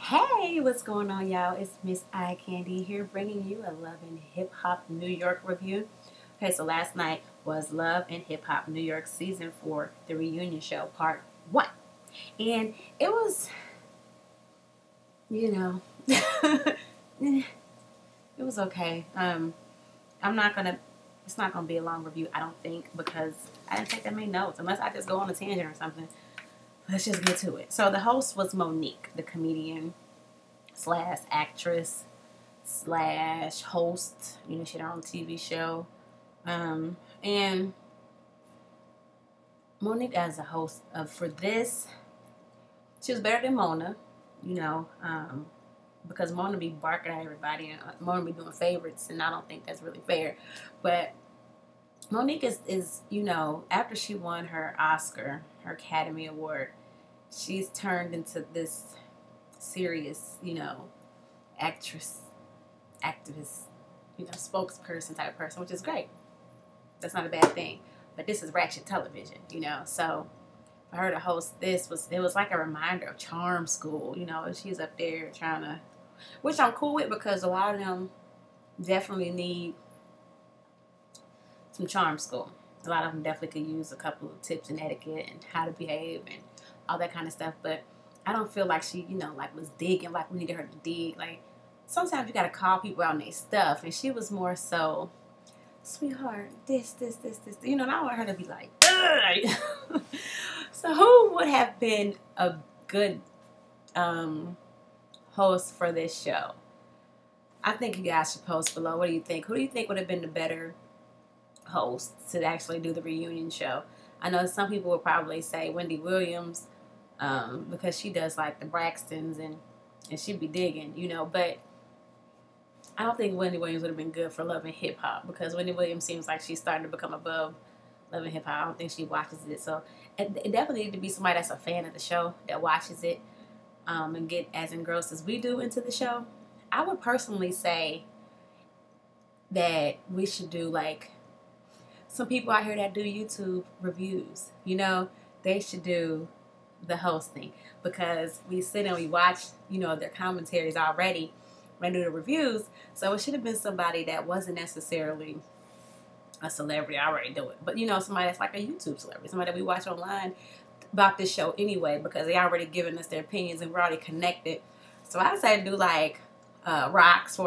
Hey, what's going on, y'all? It's Miss Eye Candy here, bringing you a Love and Hip Hop New York review. Okay, so last night was Love and Hip Hop New York Season 4, the reunion show, Part 1. And it was, you know, it was okay. I'm not gonna, it's not gonna be a long review, I don't think, because I didn't take that many notes, unless I just go on a tangent or something. Let's just get to it. So the host was Monique, the comedian slash actress slash host. You know, she had her own TV show. And Monique as a host for this, she was better than Mona, you know, because Mona be barking at everybody and Mona be doing favorites, and I don't think that's really fair. But Monique is, you know, after she won her Oscar, her Academy Award, she's turned into this serious, you know, actress, activist, you know, spokesperson type person, which is great. That's not a bad thing. But this is ratchet television, you know. So for her to host this it was like a reminder of Charm School, you know. She's up there trying to, which I'm cool with, because a lot of them definitely need some Charm School. A lot of them definitely could use a couple of tips and etiquette and how to behave and all that kind of stuff. But I don't feel like she, you know, like was digging like we needed her to dig. Like sometimes you gotta call people out on their stuff, and she was more so, sweetheart, this. You know, and I want her to be like, ugh. So who would have been a good host for this show? I think you guys should post below. What do you think? Who do you think would have been the better host to actually do the reunion show? I know some people would probably say Wendy Williams, because she does like the Braxtons and she'd be digging, you know. But I don't think Wendy Williams would have been good for Love and Hip Hop, because Wendy Williams seems like she's starting to become above Love and Hip Hop. I don't think she watches it. So it definitely needs to be somebody that's a fan of the show, that watches it, and get as engrossed as we do into the show. I would personally say that we should do like some people out here that do YouTube reviews, you know, they should do the hosting, because we sit and we watch, you know, their commentaries already when they do the reviews. So it should have been somebody that wasn't necessarily a celebrity. I already do it, but you know, somebody that's like a YouTube celebrity, somebody that we watch online about this show anyway, because they already given us their opinions and we're already connected. So I say do like Rocks,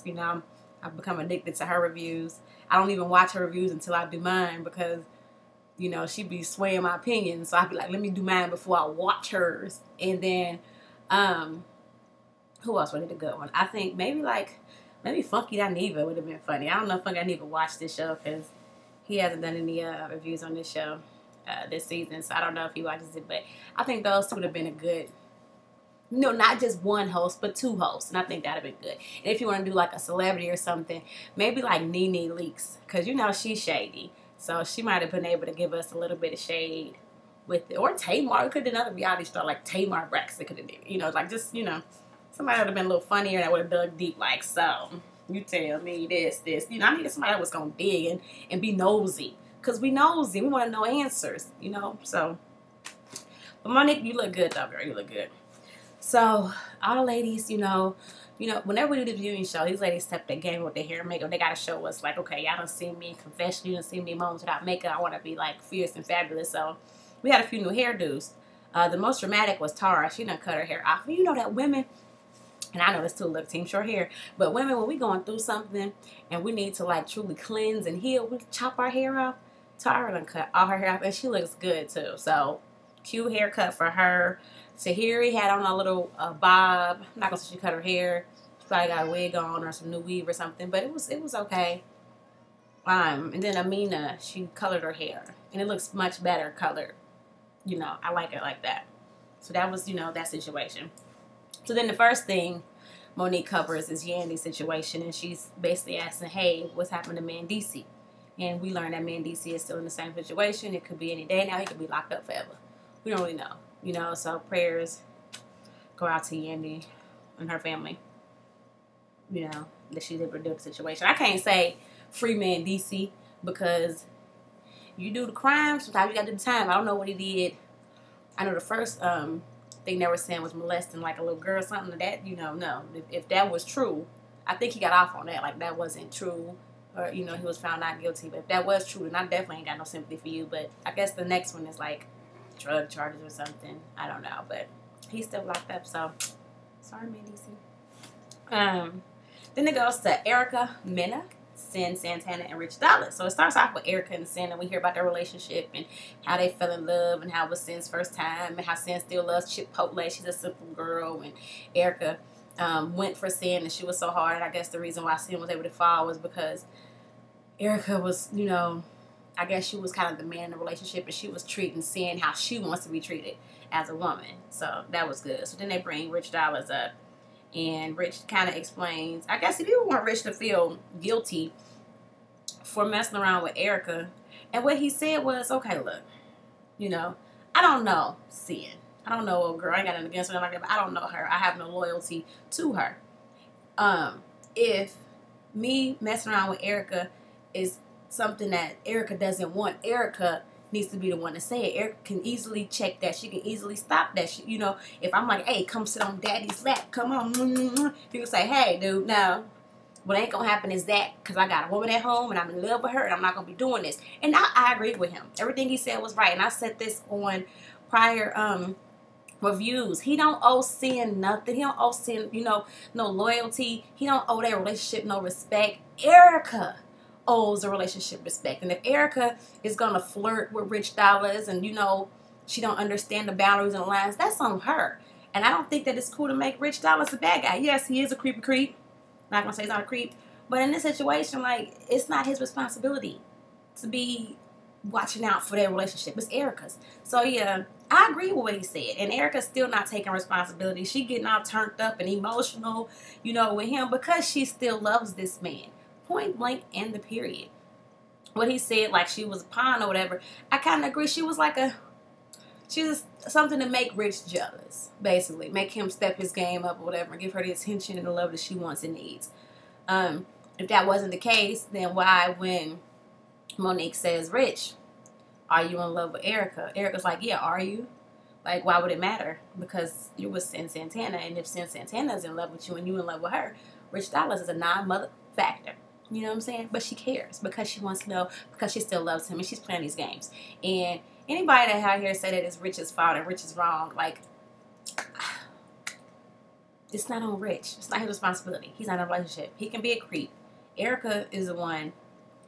you know, I've become addicted to her reviews. I don't even watch her reviews until I do mine, because, you know, she be swaying my opinion. So I'd be like, let me do mine before I watch hers. And then, who else would have been a good one? I think maybe Funky Dineva would have been funny. I don't know if Funky Dineva watched this show, because he hasn't done any reviews on this show this season. So I don't know if he watches it. But I think those two would have been a good, no, not just one host, but two hosts. And I think that would have been good. And if you want to do like a celebrity or something, maybe like Nia Lee, because you know she's shady. So she might have been able to give us a little bit of shade with it. Or Tamar. It could have been another reality star like Tamar Braxton could have did it. You know, like just, you know, somebody would have been a little funnier that would have dug deep, like, so you tell me this. You know, I needed somebody that was going to dig and be nosy. Because we nosy. We want to know answers, you know. So, but Monique, you look good though, girl. You look good. So, all the ladies, you know, whenever we do the viewing show, these ladies step their game with their hair and makeup. They got to show us, like, okay, y'all done seen me in confession. You done seen me moments without makeup. I want to be, like, fierce and fabulous. So, we had a few new hairdos. The most dramatic was Tara. She done cut her hair off. You know that women, and I know this too, look, team short hair, but women, when we going through something and we need to, like, truly cleanse and heal, we chop our hair off. Tara done cut all her hair off, and she looks good, too. So, cute haircut for her. Tahiry had on a little bob. I'm not gonna say she cut her hair. She probably got a wig on or some new weave or something, but it was okay. And then Amina, she colored her hair, and it looks much better colored. You know, I like it like that. So that was, you know, that situation. So then the first thing Monique covers is Yandy's situation, and she's basically asking, hey, what's happened to Mandisi? And we learned that Mandisi is still in the same situation. It could be any day now. He could be locked up forever. We don't really know. You know, so prayers go out to Yandy and her family. You know, that she's able to deal with the situation. I can't say free Mandisi, because you do the crime, sometimes you got to do the time. I don't know what he did. I know the first thing they were saying was molesting like a little girl or something. That, you know, no. If that was true, I think he got off on that. Like, that wasn't true. Or, you know, he was found not guilty. But if that was true, then I definitely ain't got no sympathy for you. But I guess the next one is like drug charges or something. I don't know. But he's still locked up, so sorry, man, DC. Then it goes to Erica, Mena, Sin, Santana, and Rich Dollaz. So it starts off with Erica and Sin, and we hear about their relationship and how they fell in love and how it was Sin's first time and how Sin still loves Chipotle. She's a simple girl, and Erica went for Sin, and she was so hard. And I guess the reason why Sin was able to fall was because Erica was, you know, I guess she was kind of the man in the relationship, and she was treating Sin how she wants to be treated as a woman. So that was good. So then they bring Rich Dollaz up. And Rich kind of explains, I guess he didn't want Rich to feel guilty for messing around with Erica. And what he said was, okay, look, you know, I don't know Sin. I don't know a girl. I ain't got nothing against her, like that, but I don't know her. I have no loyalty to her. If me messing around with Erica is something that Erica doesn't want, Erica needs to be the one to say it. Erica can easily check that. She can easily stop that. She, you know, if I'm like, hey, come sit on daddy's lap, come on, you can say, hey, dude, no. What ain't gonna happen is that, because I got a woman at home and I'm in love with her and I'm not gonna be doing this. And I agree with him. Everything he said was right. And I said this on prior reviews. He don't owe Sin nothing. He don't owe Sin, you know, no loyalty. He don't owe their relationship no respect. Erica owes a relationship respect. And if Erica is gonna flirt with Rich Dollaz and, you know, she don't understand the boundaries and the lines, that's on her. And I don't think that it's cool to make Rich Dollaz a bad guy. Yes, he is a creep. Not gonna say he's not a creep, but in this situation, like, it's not his responsibility to be watching out for their relationship. It's Erica's. So yeah, I agree with what he said. And Erica's still not taking responsibility. She getting all turned up and emotional, you know, with him because she still loves this man. Point blank and the period. What he said, like she was a pawn or whatever, I kind of agree. She was something to make Rich jealous, basically. Make him step his game up or whatever and give her the attention and the love that she wants and needs. If that wasn't the case, then why, when Monique says, Rich, are you in love with Erica? Erica's like, yeah, are you? Like, why would it matter? Because you with Sin Santana, and if Sin Santana is in love with you and you in love with her, Rich Dollaz is a non-mother factor. You know what I'm saying? But she cares because she wants to know, because she still loves him and she's playing these games. And anybody that out here say that it's Rich's fault and Rich is wrong, like, it's not on Rich. It's not his responsibility. He's not in a relationship. He can be a creep. Erica is the one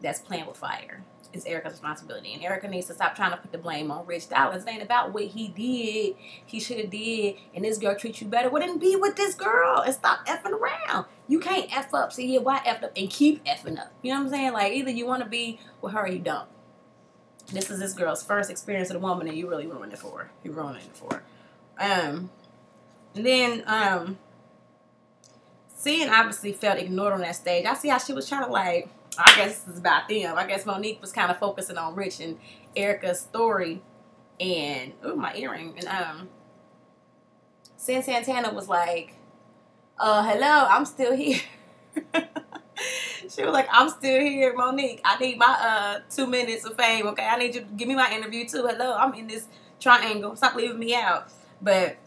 that's playing with fire. It's Erica's responsibility. And Erica needs to stop trying to put the blame on Rich Dollaz. It ain't about what he did. He should have did. And this girl treats you better. Well, then be with this girl and stop effing around. You can't F up. So yeah, why F up and keep effing up? You know what I'm saying? Like, either you want to be with her or you don't. This is this girl's first experience with a woman and you really ruined it for her. You ruined it for her. And then Sin obviously felt ignored on that stage. I see how she was trying to, like, I guess this is about them. I guess Monique was kind of focusing on Rich and Erica's story. And, ooh, my earring. And Sin Santana was like, hello, I'm still here. She was like, I'm still here, Monique. I need my 2 minutes of fame, okay? I need you to give me my interview, too. Hello, I'm in this triangle. Stop leaving me out. But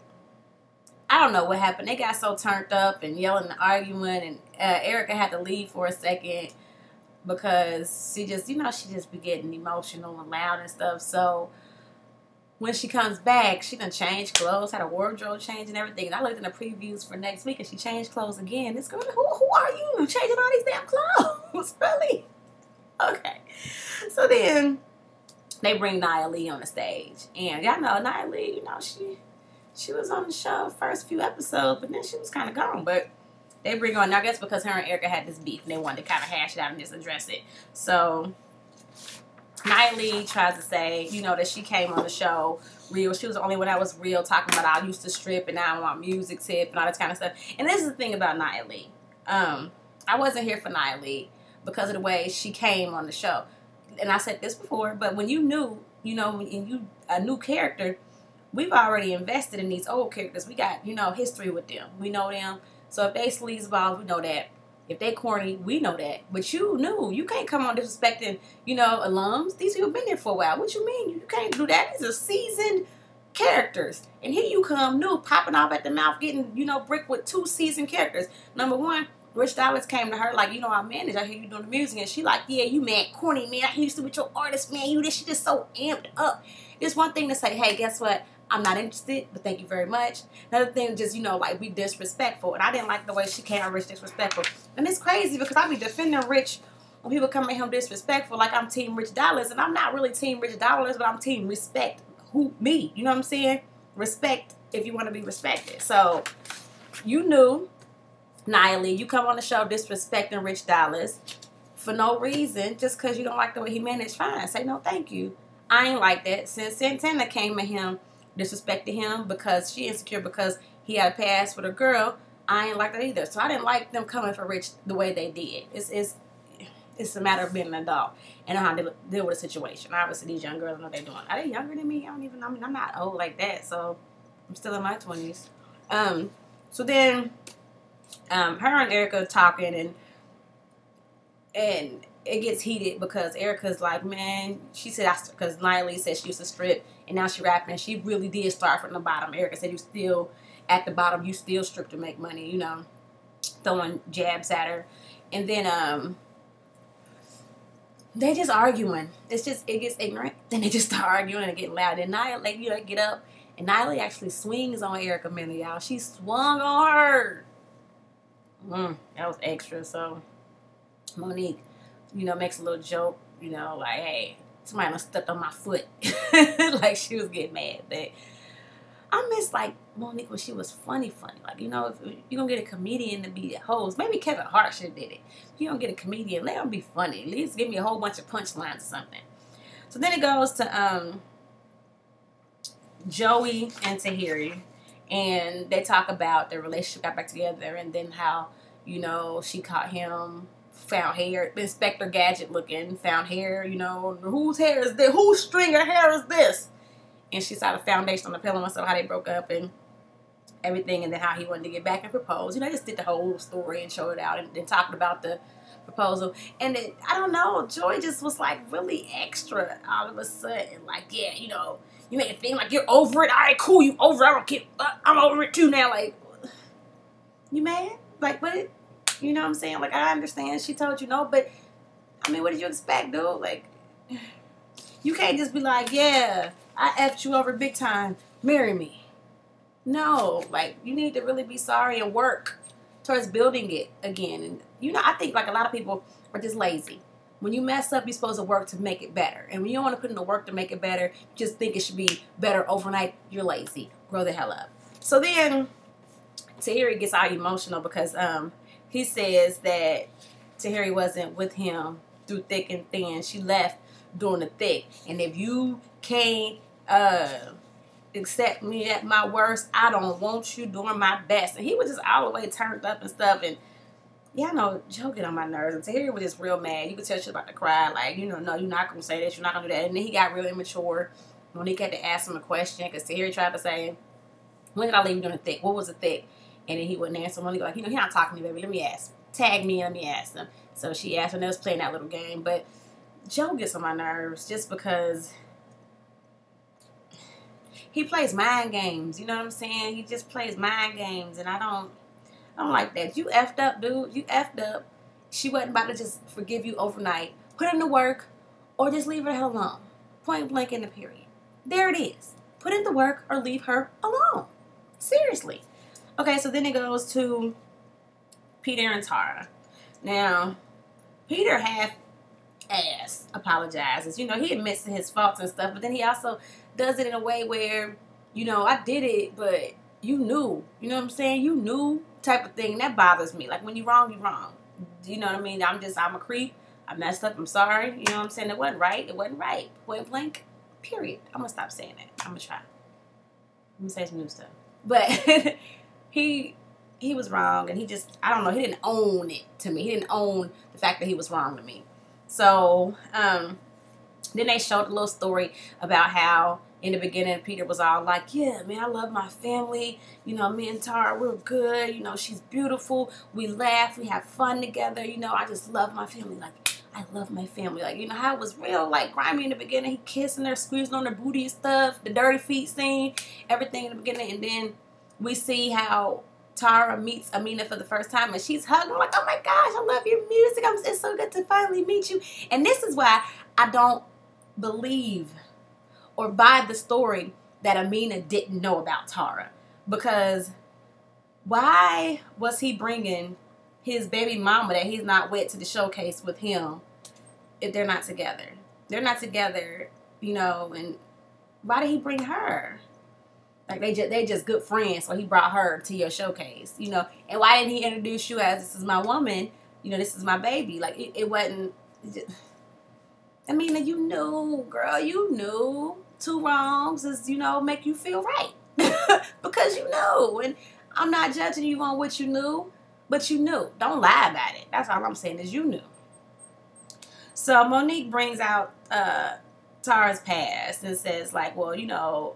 I don't know what happened. They got so turned up and yelling and arguing. And Erica had to leave for a second because she just, you know, she just be getting emotional and loud and stuff. So when she comes back, she done changed clothes, had a wardrobe change and everything. And I looked in the previews for next week and she changed clothes again. This girl, who are you changing all these damn clothes? Really? Okay. So then they bring Nia Lee on the stage. And y'all know Nia Lee, you know, she was on the show first few episodes, but then she was kind of gone. But they bring on, I guess because her and Erica had this beef and they wanted to kind of hash it out and just address it. So Nia Lee tries to say, you know, that she came on the show real. She was the only one that was real, talking about I used to strip and now I want music tip and all this kind of stuff. And this is the thing about Nia Lee. I wasn't here for Nia Lee because of the way she came on the show. And I said this before, but when you knew, you know, and you a new character, we've already invested in these old characters. We got, you know, history with them. We know them. So if they sleazeball, we know that. If they corny, we know that. But you knew. You can't come on disrespecting, you know, alums. These people been there for a while. What you mean? You can't do that. These are seasoned characters. And here you come new, popping off at the mouth, getting, you know, bricked with 2 seasoned characters. Number one, Rich Dollars came to her like, you know, I manage, I hear you doing the music. And she like, yeah, you mad corny, man. I hear you still with your artist, man. You this, she just so amped up. It's one thing to say, hey, guess what? I'm not interested, but thank you very much. Another thing, just, you know, like, be disrespectful. And I didn't like the way she came at Rich disrespectful. And it's crazy because I be defending Rich when people come at him disrespectful, like I'm Team Rich Dollars. And I'm not really Team Rich Dollars, but I'm Team Respect. Who? Me. You know what I'm saying? Respect if you want to be respected. So, you knew, Nia Lee, you come on the show disrespecting Rich Dollars for no reason, just because you don't like the way he managed. Fine. Say no thank you. I ain't like that. Since Santana came at him, disrespected him because she insecure because he had a past with a girl, I ain't like that either. So I didn't like them coming for Rich the way they did. It's a matter of being an adult and know how to deal with a situation. Obviously, these young girls know what they're doing. Are they younger than me? I don't even know. I mean, I'm not old like that, so I'm still in my 20s. So then, her and Erica talking, and it gets heated because Erica's like, man, she said, because Nia Lee said she used to strip, and now she rapping, and she really did start from the bottom. Erica said, you still at the bottom, you still strip to make money, you know, throwing jabs at her. And then, they just arguing. It gets ignorant. Then they just start arguing and getting loud. And Nia, like, you know, get up. And Nia Lee actually swings on Erica Miller, y'all. She swung on her. That was extra. So Monique, you know, makes a little joke, you know, like, hey, somebody done stepped on my foot. Like, she was getting mad. But I miss, like, Monique when she was funny. Like, you know, if you don't get a comedian to be a host, maybe Kevin Hart should have did it. If you don't get a comedian, let them be funny. At least give me a whole bunch of punchlines or something. So then it goes to Joey and Tahiry. And they talk about their relationship got back together. And then how, you know, she caught him, found hair, Inspector Gadget looking, found hair, you know, whose hair is this? Whose string of hair is this? And she saw the foundation on the pillow and saw how they broke up and everything, and then how he wanted to get back and propose. You know, just did the whole story and showed it out and then talked about the proposal. And then, I don't know, Joy just was like really extra all of a sudden. Like, yeah, you know, you make it seem like you're over it. All right, cool, you over it. I don't care. I'm over it too now. Like, you mad? Like, but, you know what I'm saying? Like, I understand she told you no, but, I mean, what did you expect, dude? Like, you can't just be like, yeah, I effed you over big time. Marry me. No, like, you need to really be sorry and work towards building it again. And, you know, I think, like, a lot of people are just lazy. When you mess up, you're supposed to work to make it better. And when you don't want to put in the work to make it better, just think it should be better overnight, you're lazy. Grow the hell up. So then, Tahiry gets all emotional because he says that Tahiry wasn't with him through thick and thin. She left during the thick. And if you can't accept me at my worst, I don't want you doing my best. And he was just all the way turned up and stuff. And yeah, I know Joe get on my nerves. And Tahiry was just real mad. You could tell she was about to cry. Like, you know, no, you're not going to say this. You're not going to do that. And then he got real immature. Monique had to ask him a question because Tahiry tried to say, when did I leave you doing the thick? What was the thick? And then he wouldn't answer. Monique like, you know, he's not talking to me, baby. Let me ask. Tag me and let me ask him. So she asked him. They was playing that little game. But Joe gets on my nerves just because he plays mind games. You know what I'm saying? He just plays mind games. And I don't like that. You effed up, dude. You effed up. She wasn't about to just forgive you overnight. Put in the work or just leave her the hell alone. Point blank in the period. There it is. Put in the work or leave her alone. Seriously. Okay, so then it goes to Peter and Tara. Now, Peter half-ass apologizes. You know, he admits to his faults and stuff, but then he also does it in a way where, you know, I did it, but you knew. You know what I'm saying? You knew type of thing. That bothers me. Like, when you're wrong, you're wrong. You know what I mean? I'm a creep. I messed up. I'm sorry. You know what I'm saying? It wasn't right. It wasn't right. Point blank. Period. I'm going to stop saying that. I'm going to try. I'm going to say some new stuff. But he was wrong, and he just, I don't know, he didn't own it to me. He didn't own the fact that he was wrong to me. So, then they showed a little story about how in the beginning Peter was all like, yeah, man, I love my family. You know, me and Tara, we're good. You know, she's beautiful. We laugh. We have fun together. You know, I just love my family. Like, I love my family. Like, you know how it was real, like, grimy in the beginning. He kissing her, squeezing on her booty and stuff. The dirty feet scene, everything in the beginning. And then we see how Tara meets Amina for the first time, and she's hugging, like, oh my gosh, I love your music. It's so good to finally meet you. And this is why I don't believe or buy the story that Amina didn't know about Tara. Because why was he bringing his baby mama that he's not with to the showcase with him if they're not together? They're not together, you know, and why did he bring her? Like, they just good friends, so he brought her to your showcase, you know. And why didn't he introduce you as, this is my woman, you know, this is my baby? Like, it wasn't, I mean, you knew, girl, you knew. 2 wrongs is, you know, make you feel right. Because you knew. And I'm not judging you on what you knew, but you knew. Don't lie about it. That's all I'm saying is you knew. So Monique brings out Tara's past and says, like, well, you know,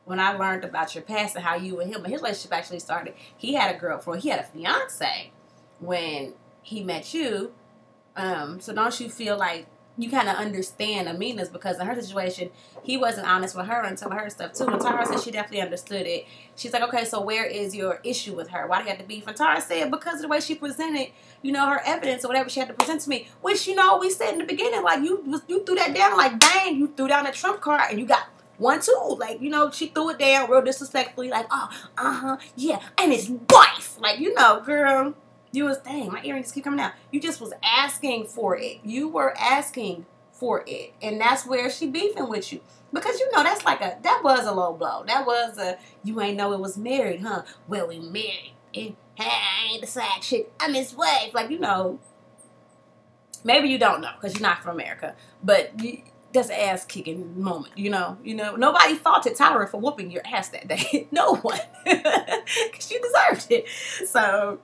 when I learned about your past and how you and him, and his relationship actually started, he had a girlfriend, he had a fiance when he met you. So don't you feel like you kind of understand Amina's, because in her situation, he wasn't honest with her and telling her stuff too. And Tara said she definitely understood it. She's like, okay, so where is your issue with her? Why do you have to beef? And Tara said, because of the way she presented, you know, her evidence or whatever she had to present to me, which, you know, we said in the beginning, like, you threw that down, like, bang, you threw down the trump card and you got 1, 2. Like, you know, she threw it down real disrespectfully, like, oh, yeah, and his wife. Like, you know, girl, you was, dang, my earrings keep coming out. You just was asking for it. You were asking for it. And that's where she beefing with you. Because, you know, that's like that was a low blow. That was you ain't know it was married, huh? Well, we married. And, hey, I ain't the side chick. I'm his wife. Like, you know, maybe you don't know because you're not from America. But that's an ass-kicking moment, you know. You know, nobody faulted Tahiry for whooping your ass that day. No one. Because you deserved it. So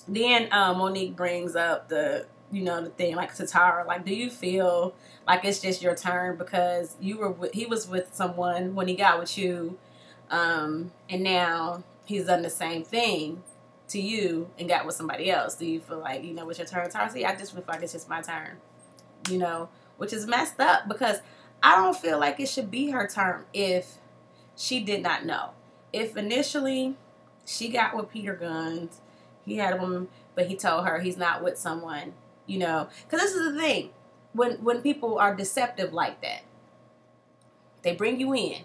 then Monique brings up the, you know, the thing, like, to Tara, like, do you feel like it's just your turn because he was with someone when he got with you, and now he's done the same thing to you and got with somebody else? Do you feel like, you know, it's your turn? Tara, see, I just feel like it's just my turn, you know, which is messed up because I don't feel like it should be her turn if she did not know. If initially she got with Peter Guns, he had a woman, but he told her he's not with someone, you know. Because this is the thing. When people are deceptive like that, they bring you in,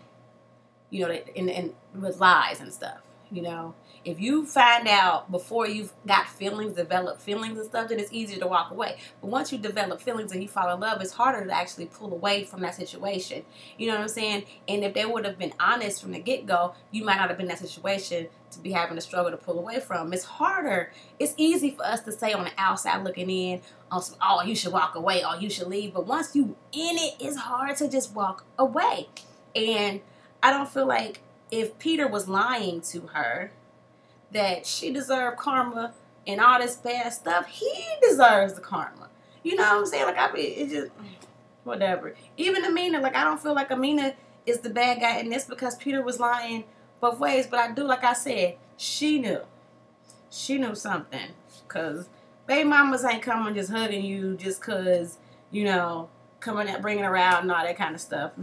you know, and with lies and stuff, you know. If you find out before you've got feelings, develop feelings and stuff, then it's easier to walk away. But once you develop feelings and you fall in love, it's harder to actually pull away from that situation. You know what I'm saying? And if they would have been honest from the get-go, you might not have been in that situation to be having a struggle to pull away from. It's harder. It's easy for us to say on the outside looking in, oh, you should walk away, or you should leave. But once you in it, it's hard to just walk away. And I don't feel like if Peter was lying to her, that she deserved karma and all this bad stuff, he deserves the karma. You know what I'm saying? Like, I mean, it just, whatever. Even Amina, like, I don't feel like Amina is the bad guy in this because Peter was lying both ways. But I do, like I said, she knew. She knew something. Because baby mamas ain't coming just hugging you just because, you know, coming out, bringing her out and all that kind of stuff.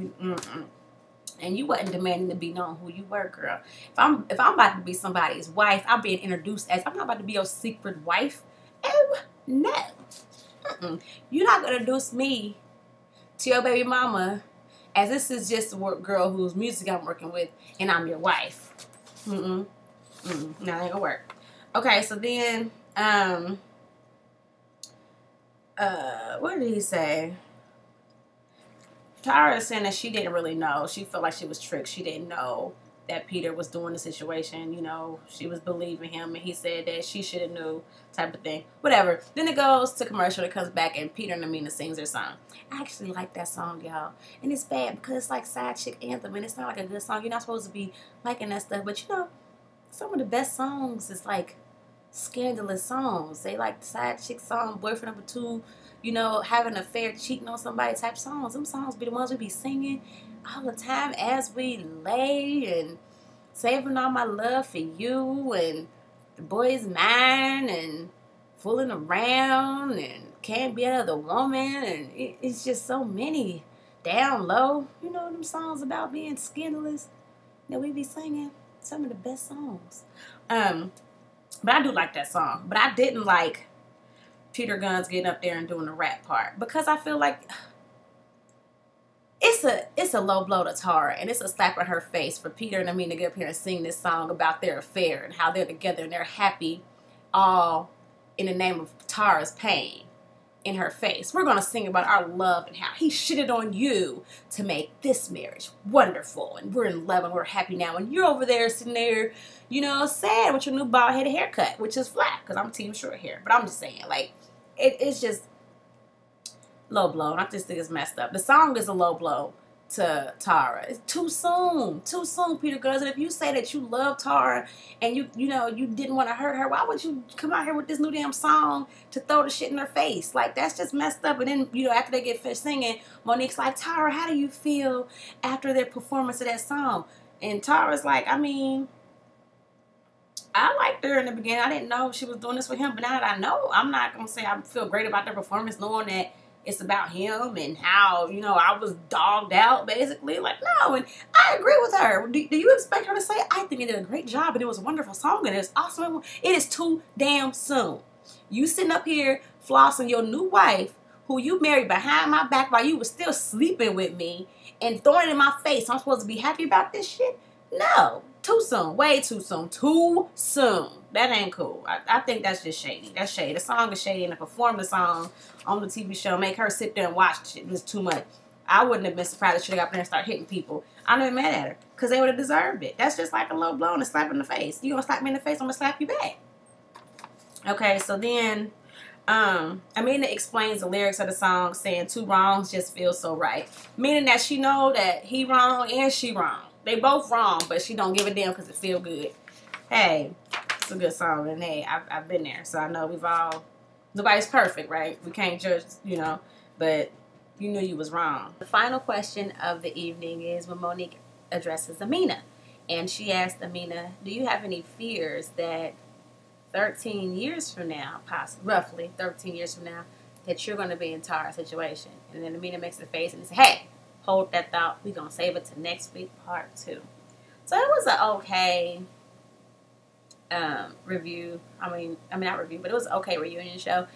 And you wasn't demanding to be known who you were, girl. If I'm about to be somebody's wife, I'm being introduced as, I'm not about to be your secret wife. Oh, no. You're not going to introduce me to your baby mama as this is just a work girl whose music I'm working with and I'm your wife. No, that ain't going to work. Okay, so then, what did he say? Tara is saying that she didn't really know. She felt like she was tricked. She didn't know that Peter was doing the situation. You know, she was believing him, and he said that she should have knew, type of thing. Whatever. Then it goes to commercial. It comes back, and Peter and Amina sings their song. I actually like that song, y'all. And it's bad because it's like side chick anthem, and it's not like a good song. You're not supposed to be liking that stuff. But, you know, some of the best songs is like scandalous songs. They like the side chick song, boyfriend number 2, you know, having an affair, cheating on somebody type songs. Them songs be the ones we be singing all the time as we lay and saving all my love for you and the boy's mine and fooling around and can't be another woman, and it's just so many. Down low, you know them songs about being scandalous that we be singing. Some of the best songs. But I do like that song. But I didn't like Peter Guns getting up there and doing the rap part, because I feel like it's a low blow to Tara, and it's a slap in her face for Peter and Amina to get up here and sing this song about their affair and how they're together and they're happy, all in the name of Tara's pain in her face. We're going to sing about our love and how he shitted on you to make this marriage wonderful, and we're in love and we're happy now, and you're over there sitting there, you know, sad with your new bald-headed haircut, which is flat because I'm team short hair. But I'm just saying, like, it's just low blow, and I just think it's messed up. The song is a low blow to Tara. It's too soon, Peter Guns. And if you say that you love Tara and you know you didn't want to hurt her, why would you come out here with this new damn song to throw the shit in her face? Like, that's just messed up. And then, you know, after they get finished singing, Monique's like, Tara, how do you feel after their performance of that song? And Tara's like, I mean, I liked her in the beginning. I didn't know she was doing this with him, but now that I know, I'm not gonna say I feel great about their performance, knowing that it's about him and how, you know, I was dogged out, basically. Like, no, and I agree with her. Do you expect her to say, I think they did a great job and it was a wonderful song and it's awesome? It is too damn soon. You sitting up here flossing your new wife, who you married behind my back while you was still sleeping with me, and throwing it in my face. I'm supposed to be happy about this shit? No. Too soon. Way too soon. Too soon. That ain't cool. I think that's just shady. That's shady. The song is shady, and to perform the song on the TV show, make her sit there and watch it, was too much. I wouldn't have been surprised if she got up there and started hitting people. I'm not mad at her, because they would have deserved it. That's just like a low blow and a slap in the face. You gonna slap me in the face, I'm gonna slap you back. Okay, so then Amina explains the lyrics of the song, saying two wrongs just feel so right. Meaning that she know that he wrong and she wrong. They both wrong, but she don't give a damn because it feel good. Hey, it's a good song, and hey, I've been there, so I know we've all, nobody's perfect, right? We can't judge, you know, but you knew you was wrong. The final question of the evening is when Monique addresses Amina, and she asked Amina, do you have any fears that 13 years from now, possibly, roughly 13 years from now, that you're going to be in Tara's situation? And then Amina makes the face and says, hey, hold that thought. We're going to save it to next week, part 2. So it was an okay review. I mean, not review, but it was an okay reunion show.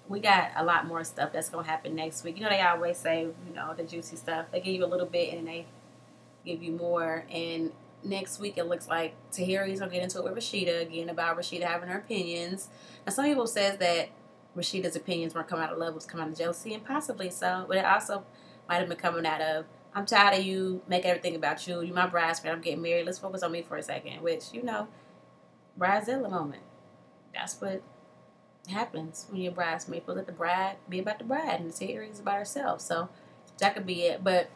We got a lot more stuff that's going to happen next week. You know, they always say, you know, the juicy stuff. They give you a little bit and they give you more. And next week, it looks like Tahiry's going to get into it with Rashida again about Rashida having her opinions. Now, some people says that Rashida's opinions weren't coming out of love, was coming out of jealousy, and possibly so. But it also might have been coming out of, I'm tired of you, make everything about you. You my bridesmaid, I'm getting married. Let's focus on me for a second. Which, you know, bridezilla moment. That's what happens when you're a bridesmaid. Let the bride be about the bride, and the Tahiry is about herself. So that could be it. But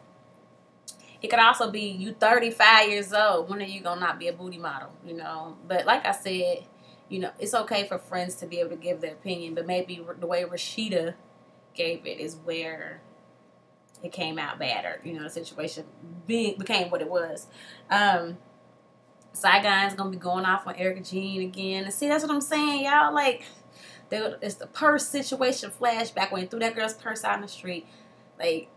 it could also be you 35 years old. When are you going to not be a booty model, you know? But like I said, you know, it's okay for friends to be able to give their opinion, but maybe the way Rashida gave it is where it came out bad, or, you know, the situation became what it was. Saigon's going to be going off on Erica Jean again. And see, that's what I'm saying, y'all. Like, it's the purse situation flashback when he threw that girl's purse out in the street. Like,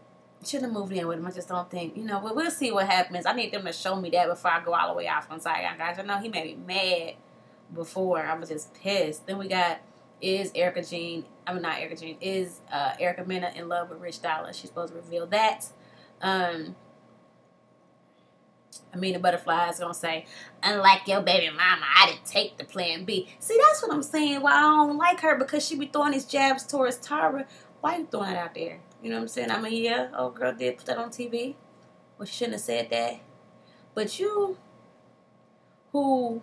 shouldn't have moved in with him. I just don't think, you know, but we'll see what happens. I need them to show me that before I go all the way off on Saigon, guys. I know he made me mad before. I was just pissed. Then we got, is Erica Mena in love with Rich Dollar? She's supposed to reveal that. Amina Butterfly is going to say, unlike your baby mama, I didn't take the plan B. See, that's what I'm saying. Why I don't like her, because she be throwing these jabs towards Tara. Why you throwing it out there? You know what I'm saying? I mean, yeah, old girl did put that on TV. Well, she shouldn't have said that. But you, who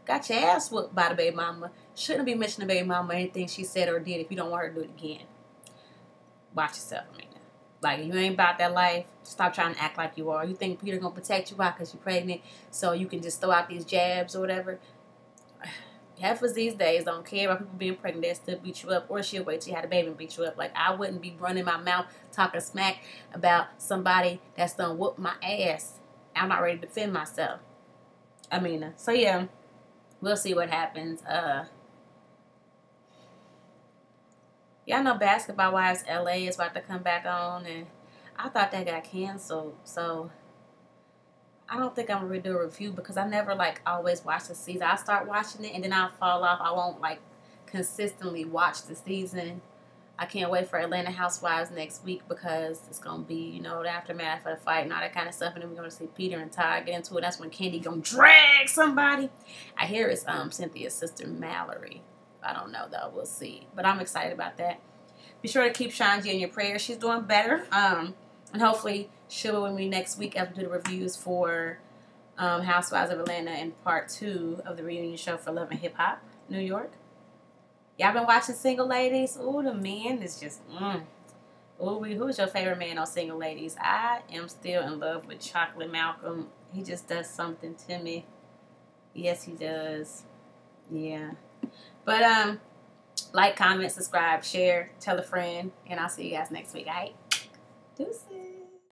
got your ass whooped by the baby mama, shouldn't be mentioning the baby mama or anything she said or did if you don't want her to do it again. Watch yourself, Amina. Like, you ain't about that life. Stop trying to act like you are. You think Peter gonna protect you? Why? Because you're pregnant, so you can just throw out these jabs or whatever. Heifers these days don't care about people being pregnant. They'll still beat you up, or she'll wait till you had a baby and beat you up. Like, I wouldn't be running my mouth talking smack about somebody that's done whoop my ass. I'm not ready to defend myself. Amina. So yeah, we'll see what happens. Y'all know Basketball Wives LA is about to come back on, and I thought that got canceled. So I don't think I'm gonna redo a review because I never like always watch the season. I start watching it and then I'll fall off. I won't like consistently watch the season. I can't wait for Atlanta Housewives next week because it's gonna be, you know, the aftermath of the fight and all that kind of stuff, and then we're gonna see Peter and Ty get into it. That's when Candy gonna drag somebody. I hear it's Cynthia's sister Mallory. I don't know though. We'll see. But I'm excited about that. Be sure to keep Shanji in your prayers. She's doing better. And hopefully she'll be with me next week after we do the reviews for Housewives of Atlanta and part 2 of the reunion show for Love and Hip Hop New York. Y'all been watching Single Ladies? Ooh, the man is just, Ooh, who's your favorite man on Single Ladies? I am still in love with Chocolate Malcolm. He just does something to me. Yes, he does. Yeah. But, like, comment, subscribe, share, tell a friend, and I'll see you guys next week, alright? Deuces.